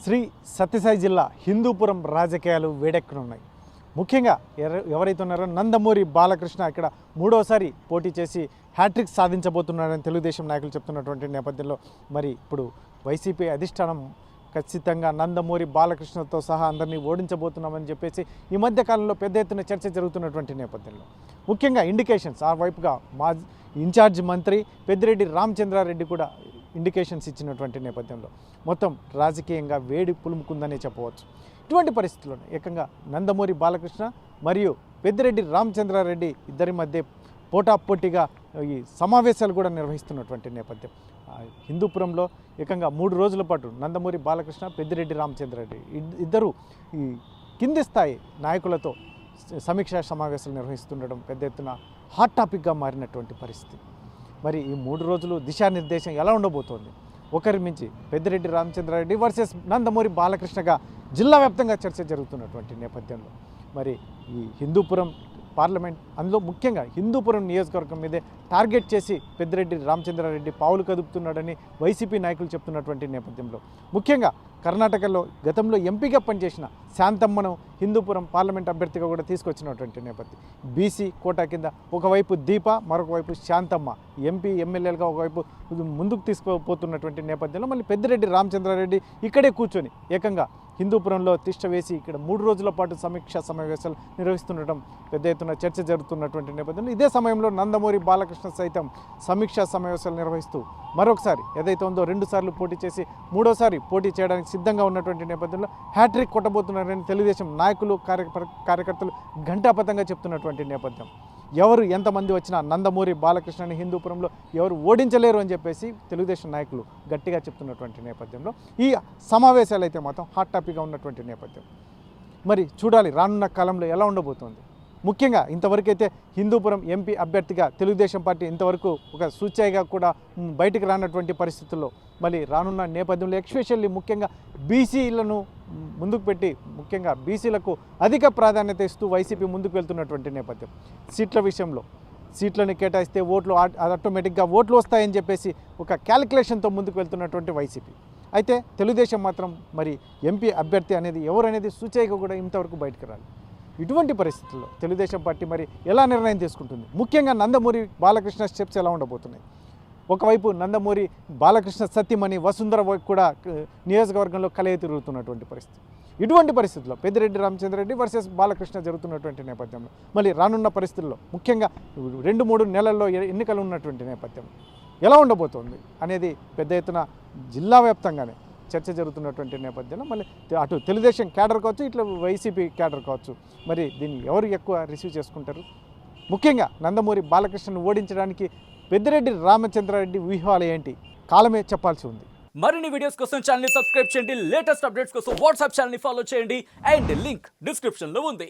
శ్రీ సత్యసాయి జిల్లా హిందూపురం రాజకీయాలు వేడెక్కనున్నాయి. ముఖ్యంగా ఎవరైతే ఉన్నారో నందమూరి బాలకృష్ణ ఇక్కడ మూడోసారి పోటీ చేసి హ్యాట్రిక్ సాధించబోతున్నారని తెలుగుదేశం నాయకులు చెప్తున్నటువంటి నేపథ్యంలో మరి ఇప్పుడు వైసీపీ అధిష్టానం ఖచ్చితంగా నందమూరి బాలకృష్ణతో సహా అందరినీ ఓడించబోతున్నామని చెప్పేసి ఈ మధ్య కాలంలో పెద్ద ఎత్తున చర్చ జరుగుతున్నటువంటి నేపథ్యంలో ముఖ్యంగా ఇండికేషన్స్ ఆ వైపుగా మా ఇన్ఛార్జ్ మంత్రి పెద్దిరెడ్డి రామచంద్రారెడ్డి కూడా ఇండికేషన్స్ ఇచ్చినటువంటి నేపథ్యంలో మొత్తం రాజకీయంగా వేడి పులుముకుందనే చెప్పవచ్చు. ఇటువంటి పరిస్థితుల్లో ఏకంగా నందమూరి బాలకృష్ణ మరియు పెద్దిరెడ్డి రామచంద్రారెడ్డి ఇద్దరి మధ్య పోటాపోటీగా ఈ సమావేశాలు కూడా నిర్వహిస్తున్నటువంటి నేపథ్యం. హిందూపురంలో ఏకంగా 3 రోజుల పాటు నందమూరి బాలకృష్ణ పెద్దిరెడ్డి రామచంద్రారెడ్డి ఇద్దరు ఈ కింది స్థాయి నాయకులతో సమీక్షా సమావేశాలు నిర్వహిస్తుండడం పెద్ద ఎత్తున హాట్ టాపిక్గా మారినటువంటి పరిస్థితి. మరి ఈ 3 రోజులు దిశానిర్దేశం ఎలా ఉండబోతోంది? ఒకరి మించి పెద్దిరెడ్డి రామచంద్రారెడ్డి వర్సెస్ నందమూరి బాలకృష్ణగా జిల్లా వ్యాప్తంగా చర్చ జరుగుతున్నటువంటి నేపథ్యంలో మరి ఈ హిందూపురం పార్లమెంట్ అందులో ముఖ్యంగా హిందూపురం నియోజకవర్గం మీదే టార్గెట్ చేసి పెద్దిరెడ్డి రామచంద్రారెడ్డి పావులు కదుపుతున్నాడని వైసీపీ నాయకులు చెప్తున్నటువంటి నేపథ్యంలో ముఖ్యంగా కర్ణాటకలో గతంలో ఎంపీగా పనిచేసిన శాంతమ్మను హిందూపురం పార్లమెంట్ అభ్యర్థిగా కూడా తీసుకొచ్చినటువంటి నేపథ్యం. బీసీ కోటా కింద ఒకవైపు దీప మరొక వైపు శాంతమ్మ ఎంపీ ఎమ్మెల్యేలుగా ఒకవైపు ముందుకు తీసుకుపోతున్నటువంటి నేపథ్యంలో మళ్ళీ పెద్దిరెడ్డి రామచంద్రారెడ్డి ఇక్కడే కూర్చొని ఏకంగా హిందూపురంలో తిష్ట వేసి ఇక్కడ 3 రోజుల పాటు సమీక్షా సమావేశాలు నిర్వహిస్తుండటం పెద్ద ఎత్తున చర్చ జరుగుతున్నటువంటి నేపథ్యంలో ఇదే సమయంలో నందమూరి బాలకృష్ణ సైతం సమీక్షా సమావేశాలు నిర్వహిస్తూ మరొకసారి ఏదైతే ఉందో 2 సార్లు పోటీ చేసి 3వసారి పోటీ చేయడానికి సిద్ధంగా ఉన్నటువంటి నేపథ్యంలో హ్యాట్రిక్ కొట్టబోతున్నారని తెలుగుదేశం నాయకులు కార్యకర్తలు ఘంటాపథంగా చెప్తున్నటువంటి నేపథ్యం. ఎవరు ఎంతమంది వచ్చినా నందమూరి బాలకృష్ణని హిందూపురంలో ఎవరు ఓడించలేరు అని చెప్పేసి తెలుగుదేశం నాయకులు గట్టిగా చెప్తున్నటువంటి నేపథ్యంలో ఈ సమావేశాలు అయితే మాత్రం హాట్ టాపిక్గా ఉన్నటువంటి నేపథ్యం. మరి చూడాలి రానున్న కాలంలో ఎలా ఉండబోతోంది. ముఖ్యంగా ఇంతవరకైతే హిందూపురం ఎంపీ అభ్యర్థిగా తెలుగుదేశం పార్టీ ఇంతవరకు ఒక సూచాయిగా కూడా బయటికి రానటువంటి పరిస్థితుల్లో మళ్ళీ రానున్న నేపథ్యంలో ఎస్పెషల్లీ ముఖ్యంగా బీసీలను ముందుకు పెట్టి ముఖ్యంగా బీసీలకు అధిక ప్రాధాన్యత ఇస్తూ వైసీపీ ముందుకు వెళ్తున్నటువంటి నేపథ్యం. సీట్ల విషయంలో సీట్లను కేటాయిస్తే ఓట్లు ఆటోమేటిక్గా ఓట్లు వస్తాయని చెప్పేసి ఒక క్యాలిక్యులేషన్తో ముందుకు వెళ్తున్నటువంటి వైసీపీ. అయితే తెలుగుదేశం మాత్రం మరి ఎంపీ అభ్యర్థి అనేది ఎవరనేది సూచాయిగా కూడా ఇంతవరకు బయటకు రాలి. ఇటువంటి పరిస్థితుల్లో తెలుగుదేశం పార్టీ మరి ఎలా నిర్ణయం తీసుకుంటుంది? ముఖ్యంగా నందమూరి బాలకృష్ణ స్టెప్స్ ఎలా ఉండబోతున్నాయి? ఒకవైపు నందమూరి బాలకృష్ణ సత్యమణి వసుంధర కూడా నియోజకవర్గంలో కలయి తిరుగుతున్నటువంటి పరిస్థితి. ఇటువంటి పరిస్థితుల్లో పెద్దిరెడ్డి రామచంద్రారెడ్డి వర్సెస్ బాలకృష్ణ జరుగుతున్నటువంటి నేపథ్యంలో మళ్ళీ రానున్న పరిస్థితుల్లో ముఖ్యంగా 2-3 నెలల్లో ఎన్నికలు ఉన్నటువంటి నేపథ్యం ఎలా ఉండబోతోంది అనేది పెద్ద ఎత్తున జిల్లా వ్యాప్తంగానే చర్చ జరుగుతున్నటువంటి నేపథ్యంలో మళ్ళీ అటు తెలుగుదేశం క్యాడర్ కావచ్చు ఇట్లా వైసీపీ క్యాడర్ కావచ్చు మరి దీన్ని ఎవరు ఎక్కువ రిసీవ్ చేసుకుంటారు? ముఖ్యంగా నందమూరి బాలకృష్ణను ఓడించడానికి పెద్దిరెడ్డి రామచంద్రారెడ్డి వ్యూహాలు ఏంటి? కాలమే చెప్పాల్సి ఉంది. మరిన్ని వీడియోస్ కోసం ఛానల్ ని సబ్స్క్రైబ్ చేయండి. లేటెస్ట్ అప్డేట్స్ కోసం వాట్సాప్ ఛానల్ ని ఫాలో చేయండి. అండ్ లింక్ డిస్క్రిప్షన్ లో ఉంది.